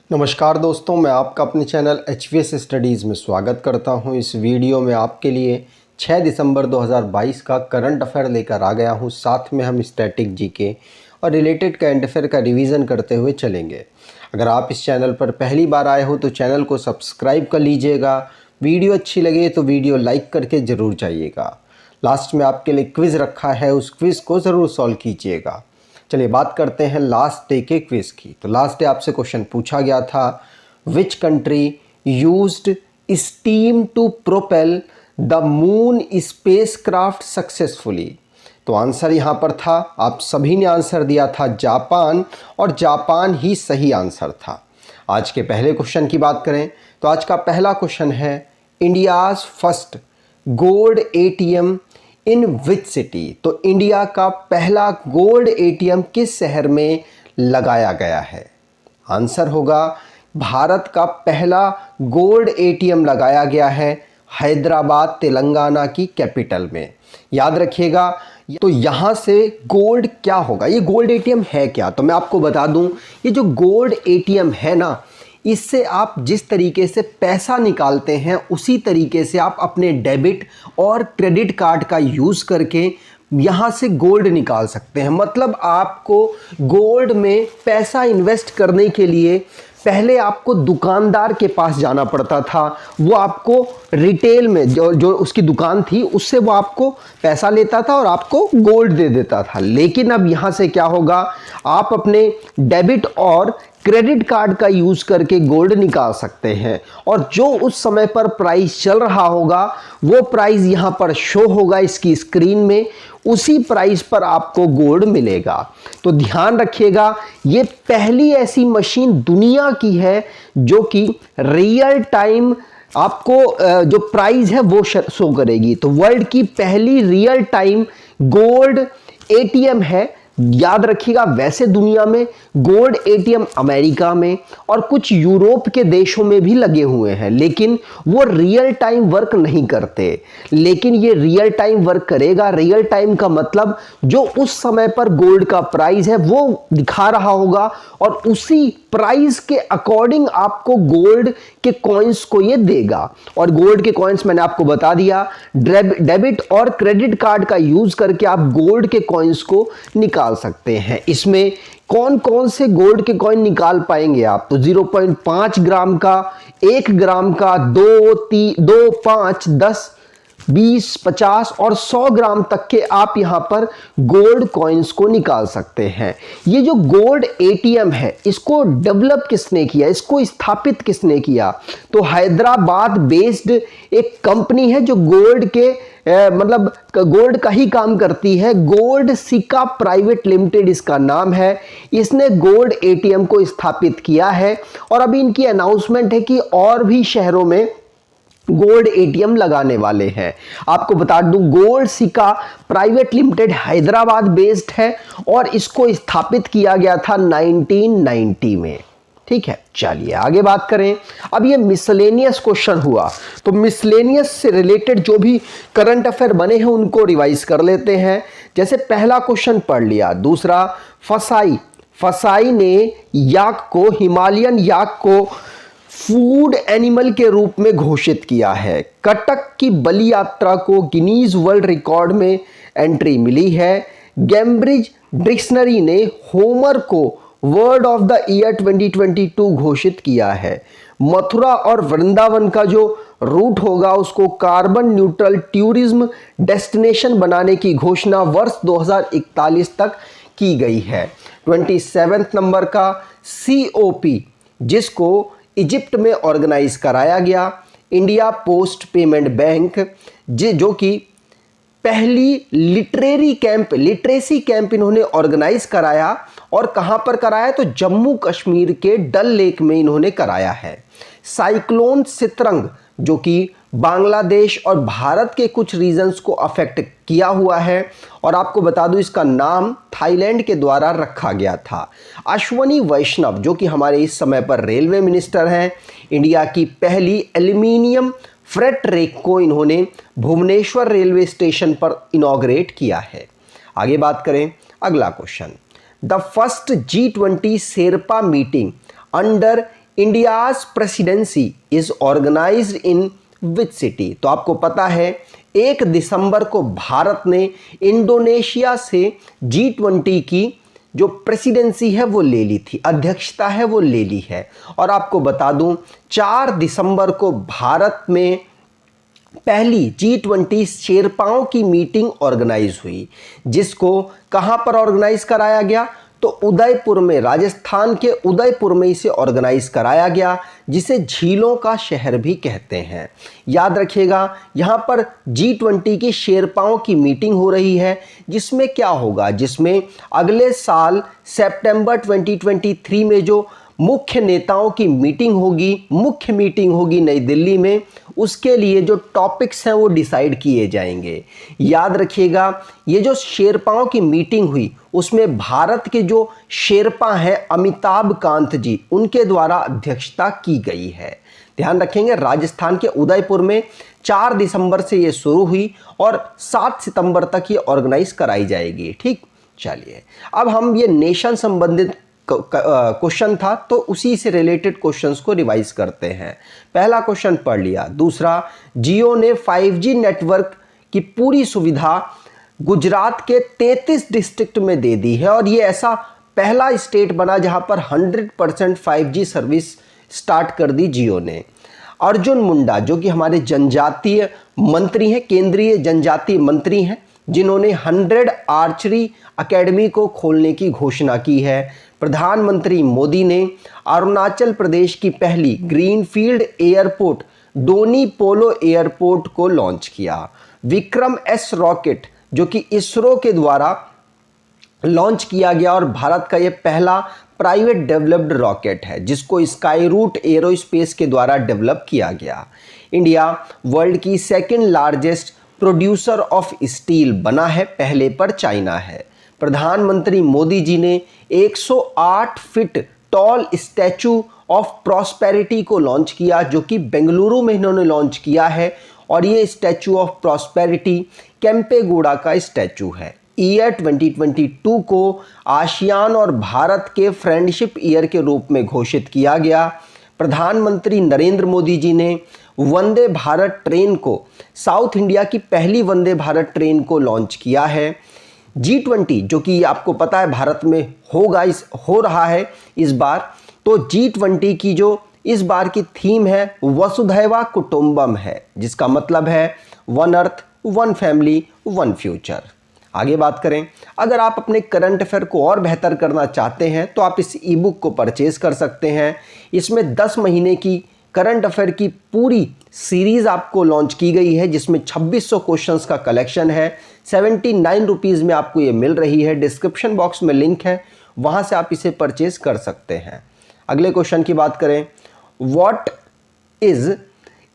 नमस्कार दोस्तों, मैं आपका अपने चैनल HVS स्टडीज़ में स्वागत करता हूं। इस वीडियो में आपके लिए 6 दिसंबर 2022 का करंट अफेयर लेकर आ गया हूं। साथ में हम स्टैटिक जीके और रिलेटेड करंट अफेयर का रिवीजन करते हुए चलेंगे। अगर आप इस चैनल पर पहली बार आए हो तो चैनल को सब्सक्राइब कर लीजिएगा। वीडियो अच्छी लगे तो वीडियो लाइक करके ज़रूर जाइएगा। लास्ट में आपके लिए क्विज़ रखा है, उस क्विज़ को ज़रूर सॉल्व कीजिएगा। चलिए बात करते हैं लास्ट डे के क्विज की। तो लास्ट डे आपसे क्वेश्चन पूछा गया था, which country used steam to propel the moon spacecraft successfully. तो आंसर यहाँ पर था, आप सभी ने आंसर दिया था जापान, और जापान ही सही आंसर था। आज के पहले क्वेश्चन की बात करें तो आज का पहला क्वेश्चन है, India's first gold ATM in which city. तो इंडिया का पहला गोल्ड ATM किस शहर में लगाया गया है? आंसर होगा, भारत का पहला गोल्ड ATM लगाया गया है हैदराबाद, तेलंगाना की कैपिटल में। याद रखिएगा। तो यहाँ से गोल्ड क्या होगा, ये गोल्ड ATM है क्या? तो मैं आपको बता दूं, ये जो गोल्ड ATM है ना, इससे आप जिस तरीके से पैसा निकालते हैं उसी तरीके से आप अपने डेबिट और क्रेडिट कार्ड का यूज़ करके यहाँ से गोल्ड निकाल सकते हैं। मतलब आपको गोल्ड में पैसा इन्वेस्ट करने के लिए पहले आपको दुकानदार के पास जाना पड़ता था, वो आपको रिटेल में जो उसकी दुकान थी उससे वो आपको पैसा लेता था और आपको गोल्ड दे देता था। लेकिन अब यहाँ से क्या होगा, आप अपने डेबिट और क्रेडिट कार्ड का यूज करके गोल्ड निकाल सकते हैं, और जो उस समय पर प्राइस चल रहा होगा वो प्राइस यहाँ पर शो होगा इसकी स्क्रीन में, उसी प्राइस पर आपको गोल्ड मिलेगा। तो ध्यान रखिएगा, ये पहली ऐसी मशीन दुनिया की है जो कि रियल टाइम आपको जो प्राइस है वो शो करेगी। तो वर्ल्ड की पहली रियल टाइम गोल्ड ATM है। याद रखिएगा, वैसे दुनिया में गोल्ड ATM अमेरिका में और कुछ यूरोप के देशों में भी लगे हुए हैं, लेकिन वो रियल टाइम वर्क नहीं करते। लेकिन ये रियल टाइम वर्क करेगा। रियल टाइम का मतलब जो उस समय पर गोल्ड का प्राइस है वो दिखा रहा होगा, और उसी प्राइस के अकॉर्डिंग आपको गोल्ड के कॉइन्स को ये देगा। और गोल्ड के कॉइन्स मैंने आपको बता दिया, डेबिट और क्रेडिट कार्ड का यूज करके आप गोल्ड के कॉइन्स को निकाल सकते हैं। इसमें कौन कौन से गोल्ड के कॉइन निकाल पाएंगे आप? तो 0.5 ग्राम का, 1 ग्राम का, 2, 5, 10, 20, 50 और 100 ग्राम तक के आप यहां पर गोल्ड कॉइन्स को निकाल सकते हैं। ये जो गोल्ड ATM है, इसको डेवलप किसने किया, इसको स्थापित किसने किया? तो हैदराबाद बेस्ड एक कंपनी है जो गोल्ड के मतलब गोल्ड का ही काम करती है। गोल्ड सिका प्राइवेट लिमिटेड इसका नाम है। इसने गोल्ड ATM को स्थापित किया है, और अभी इनकी अनाउंसमेंट है कि और भी शहरों में गोल्ड ATM लगाने वाले हैं। आपको बता दूं, गोल्ड सिका प्राइवेट लिमिटेड हैदराबाद बेस्ड है और इसको स्थापित किया गया था 1990 में। ठीक है, चलिए आगे बात करें। अब ये मिसलेनियस क्वेश्चन हुआ, तो मिसलेनियस से रिलेटेड जो भी करंट अफेयर बने हैं उनको रिवाइज कर लेते हैं। जैसे पहला क्वेश्चन पढ़ लिया। दूसरा, फसाई ने याक को, हिमालयन याक को फूड एनिमल के रूप में घोषित किया है। कटक की बलि यात्रा को गिनीज वर्ल्ड रिकॉर्ड में एंट्री मिली है। कैम्ब्रिज डिक्शनरी ने होमर को वर्ड ऑफ द ईयर 2022 घोषित किया है। मथुरा और वृंदावन का जो रूट होगा उसको कार्बन न्यूट्रल टूरिज्म डेस्टिनेशन बनाने की घोषणा वर्ष 2041 तक की गई है। 27 नंबर का COP, जिसको इजिप्ट में ऑर्गेनाइज कराया गया, इंडिया पोस्ट पेमेंट बैंक, जो कि पहली लिटरेसी कैंप इन्होंने ऑर्गेनाइज कराया। और कहां पर कराया? तो जम्मू कश्मीर के डल लेक में इन्होंने कराया है। साइक्लोन सितरंग, जो कि बांग्लादेश और भारत के कुछ रीजन्स को अफेक्ट किया हुआ है, और आपको बता दूं इसका नाम थाईलैंड के द्वारा रखा गया था। अश्वनी वैष्णव, जो कि हमारे इस समय पर रेलवे मिनिस्टर हैं, इंडिया की पहली एल्यूमिनियम फ्रेट रेक को इन्होंने भुवनेश्वर रेलवे स्टेशन पर इनॉग्रेट किया है। आगे बात करें, अगला question, the first G20 sherpa meeting under India's presidency is organised in which city? तो आपको पता है 1 दिसंबर को भारत ने इंडोनेशिया से G20 की जो प्रेसिडेंसी है वो ले ली थी, अध्यक्षता है वो ले ली है। और आपको बता दूं 4 दिसंबर को भारत में पहली G20 शेरपाओं की मीटिंग ऑर्गेनाइज हुई, जिसको कहां पर ऑर्गेनाइज कराया गया? तो उदयपुर में, राजस्थान के उदयपुर में इसे ऑर्गेनाइज कराया गया, जिसे झीलों का शहर भी कहते हैं। याद रखिएगा यहां पर G20 की शेरपाओं की मीटिंग हो रही है, जिसमें क्या होगा, जिसमें अगले साल सितंबर 2023 में जो मुख्य नेताओं की मीटिंग होगी, मुख्य मीटिंग होगी नई दिल्ली में, उसके लिए जो टॉपिक्स हैं वो डिसाइड किए जाएंगे। याद रखिएगा ये जो शेरपाओं की मीटिंग हुई उसमें भारत के जो शेरपा हैं अमिताभ कांत जी, उनके द्वारा अध्यक्षता की गई है। ध्यान रखेंगे राजस्थान के उदयपुर में 4 दिसंबर से ये शुरू हुई और 7 सितंबर तक ये ऑर्गेनाइज कराई जाएगी। ठीक, चलिए अब हम ये नेशन संबंधित क्वेश्चन था तो उसी से रिलेटेड क्वेश्चंस को रिवाइज करते हैं। पहला क्वेश्चन पढ़ लिया। दूसरा, जियो ने 5G नेटवर्क की पूरी सुविधा गुजरात के 33 डिस्ट्रिक्ट में दे दी है और ये ऐसा पहला स्टेट बना जहां पर 100% 5G सर्विस स्टार्ट कर दी जियो ने। अर्जुन मुंडा जो कि हमारे जनजातीय मंत्री हैं, केंद्रीय जनजातीय मंत्री हैं, जिन्होंने 100 आर्चरी एकेडमी को खोलने की घोषणा की है। प्रधानमंत्री मोदी ने अरुणाचल प्रदेश की पहली ग्रीनफील्ड एयरपोर्ट डोनी पोलो एयरपोर्ट को लॉन्च किया। विक्रम एस रॉकेट जो कि इसरो के द्वारा लॉन्च किया गया और भारत का यह पहला प्राइवेट डेवलप्ड रॉकेट है, जिसको स्काई रूट एरोस्पेस के द्वारा डेवलप किया गया। इंडिया वर्ल्ड की second largest producer of steel बना है, पहले पर चाइना है। प्रधानमंत्री मोदी जी ने 108 feet tall statue of prosperity को लॉन्च किया, जो कि बेंगलुरु में इन्होंने लॉन्च किया है और ये स्टैचू ऑफ प्रॉस्पेरिटी केम्पेगौड़ा का स्टैचू है। ईयर 2022 को आसियान और भारत के फ्रेंडशिप ईयर के रूप में घोषित किया गया। प्रधानमंत्री नरेंद्र मोदी जी ने वंदे भारत ट्रेन को, साउथ इंडिया की पहली वंदे भारत ट्रेन को लॉन्च किया है। G20 जो कि आपको पता है भारत में हो रहा है इस बार, तो G20 की जो इस बार की थीम है वसुधैवा कुटुंबम है, जिसका मतलब है one earth, one family, one future. आगे बात करें, अगर आप अपने करंट अफेयर को और बेहतर करना चाहते हैं तो आप इस ई बुक को परचेज कर सकते हैं। इसमें 10 महीने की करंट अफेयर की पूरी सीरीज आपको लॉन्च की गई है, जिसमें 2600 क्वेश्चंस का कलेक्शन है। 79 रुपीज़ में आपको ये मिल रही है। डिस्क्रिप्शन बॉक्स में लिंक है, वहां से आप इसे परचेज कर सकते हैं। अगले क्वेश्चन की बात करें, what is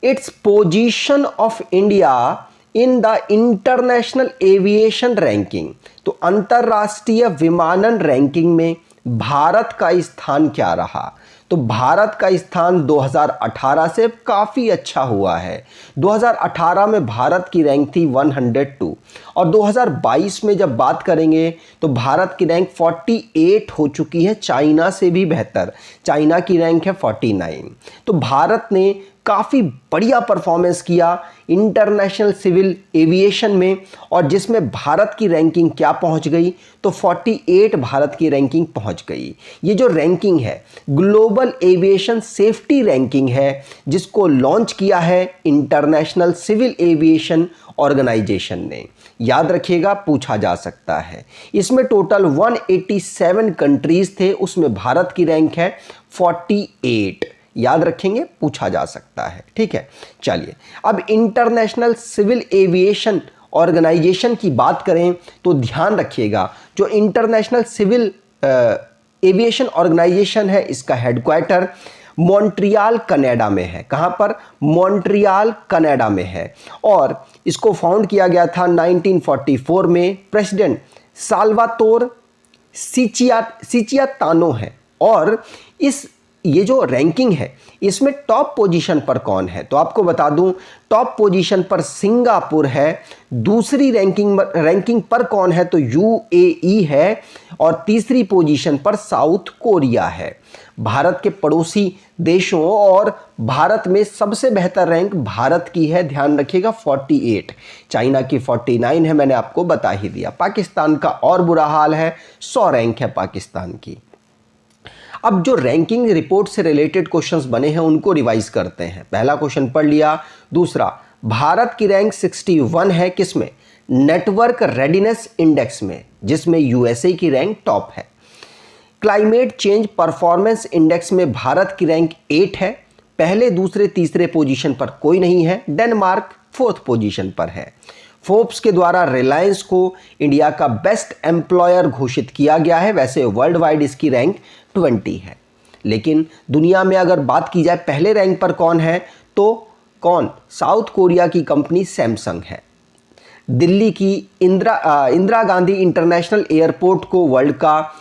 its position of India in the international aviation ranking? तो अंतरराष्ट्रीय विमानन रैंकिंग में भारत का स्थान क्या रहा? तो भारत का स्थान 2018 से काफ़ी अच्छा हुआ है। 2018 में भारत की रैंक थी 102 और 2022 में जब बात करेंगे तो भारत की रैंक 48 हो चुकी है, चाइना से भी बेहतर। चाइना की रैंक है 49। तो भारत ने काफ़ी बढ़िया परफॉर्मेंस किया इंटरनेशनल सिविल एविएशन में, और जिसमें भारत की रैंकिंग क्या पहुंच गई? तो 48 भारत की रैंकिंग पहुंच गई। ये जो रैंकिंग है ग्लोबल एविएशन सेफ्टी रैंकिंग है, जिसको लॉन्च किया है इंटरनेशनल सिविल एविएशन ऑर्गेनाइजेशन ने। याद रखिएगा पूछा जा सकता है। इसमें टोटल 187 कंट्रीज थे, उसमें भारत की रैंक है 48। याद रखेंगे, पूछा जा सकता है। ठीक है, चलिए अब इंटरनेशनल सिविल एविएशन ऑर्गेनाइजेशन की बात करें तो ध्यान रखिएगा, जो इंटरनेशनल सिविल एविएशन ऑर्गेनाइजेशन है, इसका हेडक्वार्टर मॉन्ट्रियल कनाडा में है। कहां पर? मॉन्ट्रियल कनाडा में है। और इसको फाउंड किया गया था 1944 में। प्रेसिडेंट साल्वातोर सिचियातानो है और इस ये जो रैंकिंग है इसमें टॉप पोजीशन पर कौन है, तो आपको बता दूं टॉप पोजीशन पर सिंगापुर है। दूसरी रैंकिंग पर कौन है, तो यूएई है। और तीसरी पोजीशन पर साउथ कोरिया है। भारत के पड़ोसी देशों और भारत में सबसे बेहतर रैंक भारत की है, ध्यान रखिएगा 48। चाइना की 49 है, मैंने आपको बता ही दिया। पाकिस्तान का और बुरा हाल है, 100 रैंक है पाकिस्तान की। अब जो रैंकिंग रिपोर्ट से रिलेटेड क्वेश्चंस बने हैं उनको रिवाइज करते हैं। पहला क्वेश्चन पढ़ लिया। दूसरा, भारत की रैंक 61 है किसमें, नेटवर्क रेडीनेस इंडेक्स में, जिसमें यूएसए की रैंक टॉप है। क्लाइमेट चेंज परफॉर्मेंस इंडेक्स में भारत की रैंक 8 है। पहले दूसरे तीसरे पोजीशन पर कोई नहीं है। डेनमार्क 4th पोजीशन पर है। फोर्ब्स के द्वारा रिलायंस को इंडिया का बेस्ट एम्प्लॉयर घोषित किया गया है। वैसे वर्ल्ड वाइड इसकी रैंक 20 है। लेकिन दुनिया में अगर बात की जाए पहले रैंक पर कौन है, तो कौन, साउथ कोरिया की कंपनी सैमसंग है। दिल्ली की इंदिरा गांधी इंटरनेशनल एयरपोर्ट को वर्ल्ड का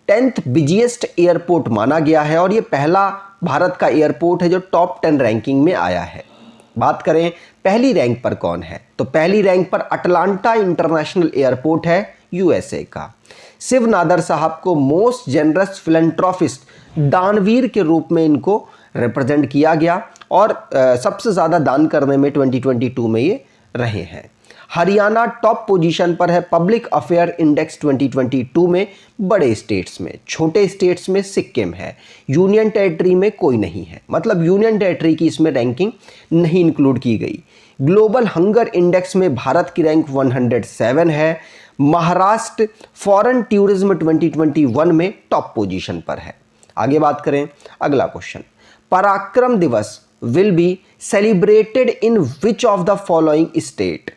10th बिजिएस्ट एयरपोर्ट माना गया है और ये पहला भारत का एयरपोर्ट है जो टॉप 10 रैंकिंग में आया है। बात करें पहली रैंक पर कौन है, तो पहली रैंक पर अटलांटा इंटरनेशनल एयरपोर्ट है यूएसए का। शिव नादर साहब को मोस्ट जेनरस फिलैंथ्रोपिस्ट, दानवीर के रूप में इनको रिप्रेजेंट किया गया और सबसे ज़्यादा दान करने में 2022 में ये रहे हैं। हरियाणा टॉप पोजीशन पर है पब्लिक अफेयर इंडेक्स 2022 में बड़े स्टेट्स में। छोटे स्टेट्स में सिक्किम है। यूनियन टेरिटरी में कोई नहीं है, मतलब यूनियन टेरिटरी की इसमें रैंकिंग नहीं इंक्लूड की गई। ग्लोबल हंगर इंडेक्स में भारत की रैंक 107 है। महाराष्ट्र फॉरेन टूरिज्म 2021 में टॉप पोजीशन पर है। आगे बात करें, अगला क्वेश्चन, पराक्रम दिवस will be celebrated in which of the following state,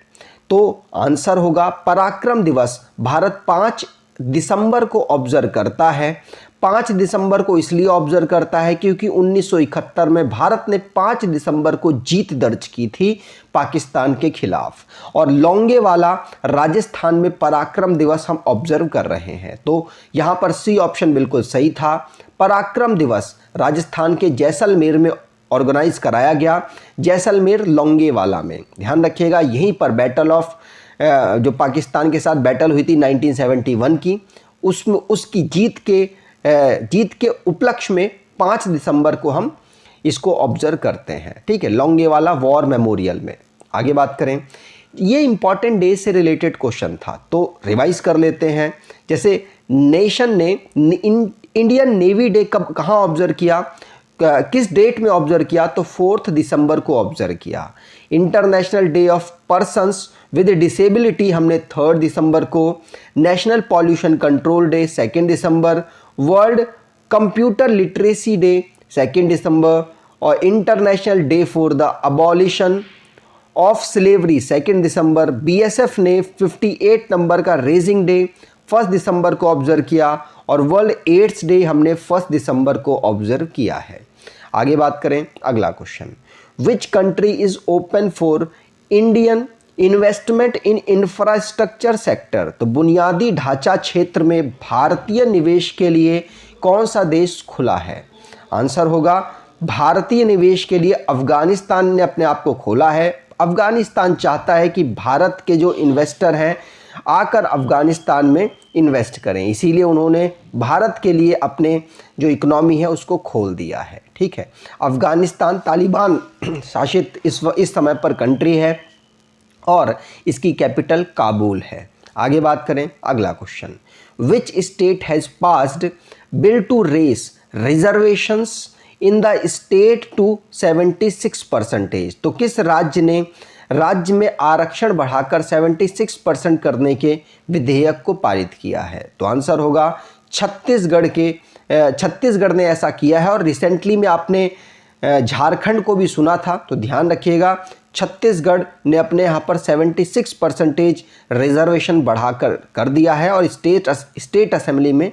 तो आंसर होगा पराक्रम दिवस भारत 5 दिसंबर को ऑब्जर्व करता है। 5 दिसंबर को इसलिए ऑब्जर्व करता है क्योंकि 1971 में भारत ने 5 दिसंबर को जीत दर्ज की थी पाकिस्तान के खिलाफ, और लोंगेवाला राजस्थान में पराक्रम दिवस हम ऑब्जर्व कर रहे हैं। तो यहां पर सी ऑप्शन बिल्कुल सही था। पराक्रम दिवस राजस्थान के जैसलमेर में ऑर्गेनाइज कराया गया, जैसलमेर लोंगेवाला में। ध्यान रखिएगा यहीं पर बैटल ऑफ जो पाकिस्तान के साथ बैटल हुई थी 1971 की, उसमें उसकी जीत के उपलक्ष्य में 5 दिसंबर को हम इसको ऑब्जर्व करते हैं। ठीक है, लोंगेवाला वॉर मेमोरियल में। आगे बात करें, ये इंपॉर्टेंट डे से रिलेटेड क्वेश्चन था तो रिवाइज कर लेते हैं। जैसे नेशन ने इंडियन नेवी डे कब कहाँ ऑब्जर्व किया, किस डेट में ऑब्जर्व किया, तो 4 दिसंबर को ऑब्जर्व किया। International day of persons with disability हमने 3 दिसंबर को। नेशनल पॉल्यूशन कंट्रोल डे 2 दिसंबर। वर्ल्ड कंप्यूटर लिटरेसी डे 2 दिसंबर। और international day for the abolition of slavery 2 December. BSF ने 58 नंबर का रेजिंग डे 1 दिसंबर को ऑब्जर्व किया। और वर्ल्ड एड्स डे हमने 1 दिसंबर को ऑब्जर्व किया है। आगे बात करें, अगला question, which country is open for Indian investment in infrastructure sector, तो बुनियादी ढांचा क्षेत्र में भारतीय निवेश के लिए कौन सा देश खुला है। आंसर होगा भारतीय निवेश के लिए अफगानिस्तान ने अपने आप को खोला है। अफगानिस्तान चाहता है कि भारत के जो इन्वेस्टर हैं आकर अफगानिस्तान में इन्वेस्ट करें, इसीलिए उन्होंने भारत के लिए अपने जो इकोनॉमी है उसको खोल दिया है। ठीक है, अफगानिस्तान तालिबान शासित इस समय पर कंट्री है और इसकी कैपिटल काबुल है। आगे बात करें, अगला question, which state has passed bill to raise reservations in the state to 76%, तो किस राज्य में आरक्षण बढ़ाकर 76% करने के विधेयक को पारित किया है, तो आंसर होगा छत्तीसगढ़ ने ऐसा किया है। और रिसेंटली में आपने झारखंड को भी सुना था, तो ध्यान रखिएगा छत्तीसगढ़ ने अपने यहाँ पर 76% रिजर्वेशन बढ़ाकर कर दिया है और स्टेट असेंबली में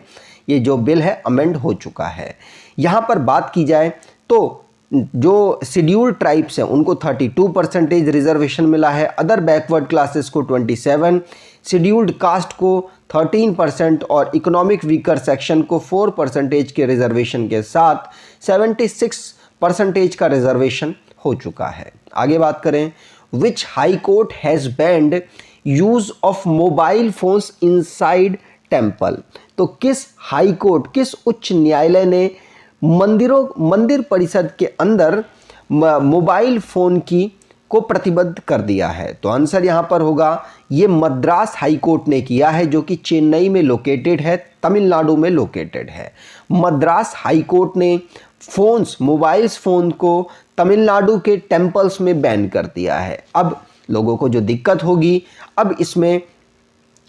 ये जो बिल है अमेंड हो चुका है। यहाँ पर बात की जाए तो जो शेड्यूल्ड ट्राइब्स हैं उनको 32% रिजर्वेशन मिला है, अदर बैकवर्ड क्लासेस को 27, शेड्यूल्ड कास्ट को 13% और इकोनॉमिक वीकर सेक्शन को 4% के रिजर्वेशन के साथ 76% का रिजर्वेशन हो चुका है। आगे बात करें, which high court has banned use of mobile phones inside temple. तो किस हाई कोर्ट, किस उच्च न्यायालय ने मंदिर परिसर के अंदर मोबाइल फ़ोन को प्रतिबद्ध कर दिया है? तो आंसर यहाँ पर होगा ये मद्रास हाई कोर्ट ने किया है, जो कि चेन्नई में लोकेटेड है, तमिलनाडु में लोकेटेड है। मद्रास हाई कोर्ट ने मोबाइल फ़ोन को तमिलनाडु के टेम्पल्स में बैन कर दिया है। अब लोगों को जो दिक्कत होगी, अब इसमें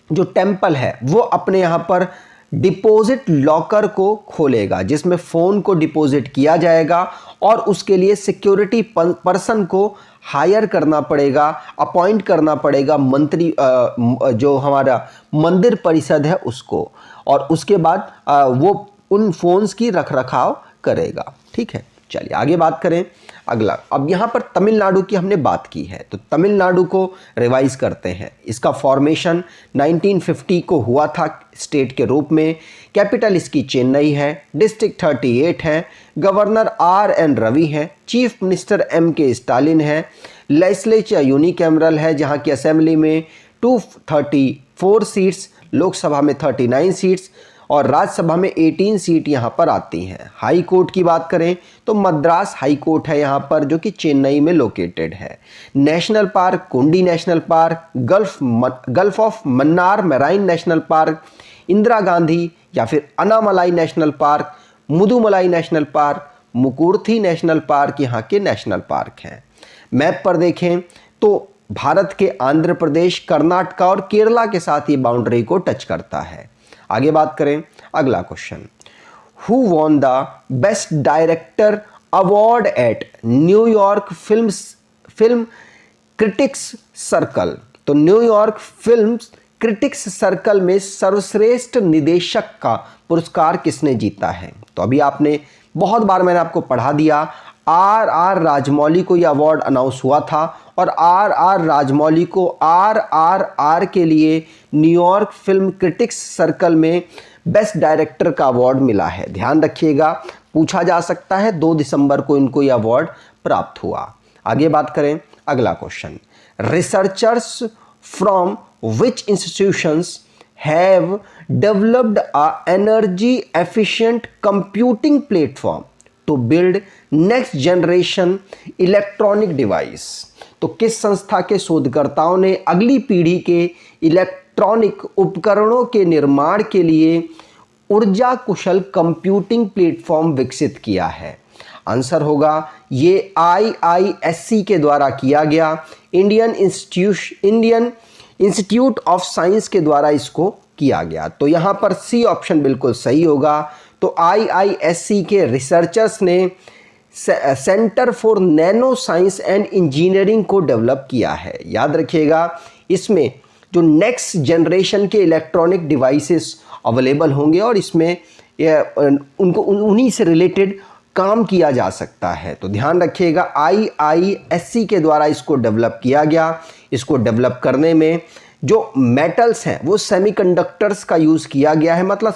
जो टेम्पल है वो अपने यहाँ पर डिपॉजिट लॉकर को खोलेगा, जिसमें फ़ोन को डिपॉजिट किया जाएगा और उसके लिए सिक्योरिटी पर्सन को हायर करना पड़ेगा, अपॉइंट करना पड़ेगा, मंत्री जो हमारा मंदिर परिषद है उसको, और उसके बाद वो उन फ़ोन्स की रखरखाव करेगा। ठीक है, चलिए आगे बात करें। अगला, अब यहाँ पर तमिलनाडु की हमने बात की है, तो तमिलनाडु को रिवाइज करते हैं। इसका फॉर्मेशन 1950 को हुआ था स्टेट के रूप में। कैपिटल इसकी चेन्नई है, डिस्ट्रिक्ट 38 है, गवर्नर RN रवि है, चीफ मिनिस्टर MK स्टालिन है, लेजिस्लेचर यूनिकैमरल है जहाँ की असेंबली में 234 सीट्स, लोकसभा में 39 सीट्स और राज्यसभा में 18 सीट यहाँ पर आती हैं। हाई कोर्ट की बात करें तो मद्रास हाई कोर्ट है यहाँ पर, जो कि चेन्नई में लोकेटेड है। National park Guindy national park, gulf of Mannar marine national park, Indira Gandhi या फिर Anamalai national park, Mudumalai national park, Mukurthi national park यहाँ के नेशनल पार्क हैं। मैप पर देखें तो भारत के आंध्र प्रदेश, कर्नाटक और केरला के साथ ये बाउंड्री को टच करता है। आगे बात करें, अगला question, who won the best director award eight New York film critics circle. तो न्यूयॉर्क फिल्म क्रिटिक्स सर्कल में सर्वश्रेष्ठ निदेशक का पुरस्कार किसने जीता है? तो अभी आपने बहुत बार मैंने आपको पढ़ा दिया, RR राजमौली को यह अवार्ड अनाउंस हुआ था और RR राजमौली को RRR के लिए न्यूयॉर्क फिल्म क्रिटिक्स सर्कल में बेस्ट डायरेक्टर का अवार्ड मिला है। ध्यान रखिएगा, पूछा जा सकता है, 2 दिसंबर को इनको यह अवार्ड प्राप्त हुआ। आगे बात करें, अगला question, researchers from which institutions have developed a energy efficient computing platform to build next generation electronic device. तो किस संस्था के शोधकर्ताओं ने अगली पीढ़ी के इलेक्ट्रॉनिक उपकरणों के निर्माण के लिए ऊर्जा कुशल कंप्यूटिंग प्लेटफॉर्म विकसित किया है? आंसर होगा ये IISc के द्वारा किया गया, इंडियन इंस्टीट्यूट ऑफ साइंस के द्वारा इसको किया गया। तो यहाँ पर C ऑप्शन बिल्कुल सही होगा। तो IISc के रिसर्चर्स ने centre for nano science and engineering को डेवलप किया है। याद रखिएगा, इसमें जो नेक्स्ट जनरेशन के इलेक्ट्रॉनिक डिवाइसेस अवेलेबल होंगे और इसमें उनको उन्हीं से रिलेटेड काम किया जा सकता है। तो ध्यान रखिएगा, IISc के द्वारा इसको डेवलप किया गया। इसको डेवलप करने में जो मेटल्स हैं वो सेमीकंडक्टर्स का यूज़ किया गया है, मतलब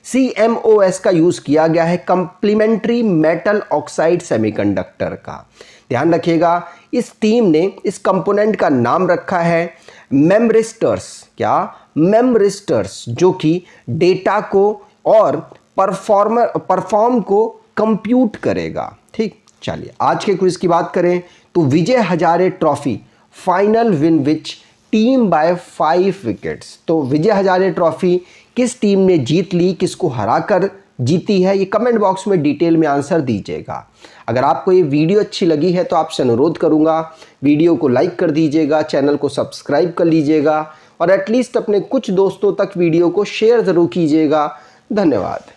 CMOS का यूज़ किया गया है, कंप्लीमेंट्री मेटल ऑक्साइड सेमीकंडक्टर का। ध्यान रखिएगा, इस टीम ने इस कंपोनेंट का नाम रखा है मेमरिस्टर्स। क्या? मेमरिस्टर्स, जो कि डेटा को और परफॉर्म को कंप्यूट करेगा। ठीक, चलिए आज के क्विज की बात करें तो Vijay Hazare trophy final win which team by 5 wickets. तो विजय हजारे ट्रॉफी किस टीम ने जीत ली, किसको हराकर जीती है, ये कमेंट बॉक्स में डिटेल में आंसर दीजिएगा। अगर आपको ये वीडियो अच्छी लगी है तो आपसे अनुरोध करूंगा, वीडियो को लाइक कर दीजिएगा, चैनल को सब्सक्राइब कर लीजिएगा और एटलीस्ट अपने कुछ दोस्तों तक वीडियो को शेयर ज़रूर कीजिएगा। धन्यवाद।